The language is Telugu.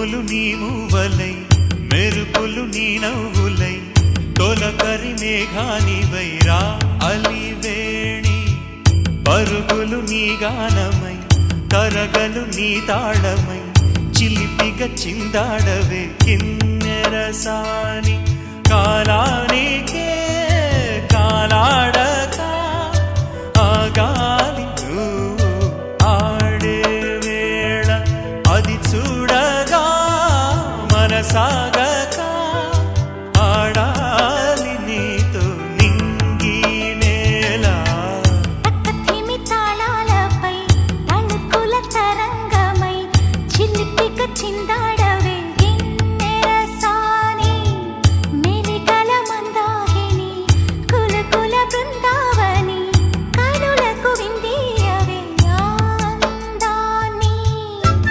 ఉరుములు నీ మూవలై మెరుపులు నీ నవ్వులై తొలకరి మేఘానివై రా అలివేణి పరుగులు నీ గానమై తరగలు నీ తాళమై చిలిపిగా చిందాడవే కిన్నెరసాని కాలానికే కాలాడక ఆగాలి ఆడే వేళ అది చూడగా మనసాగ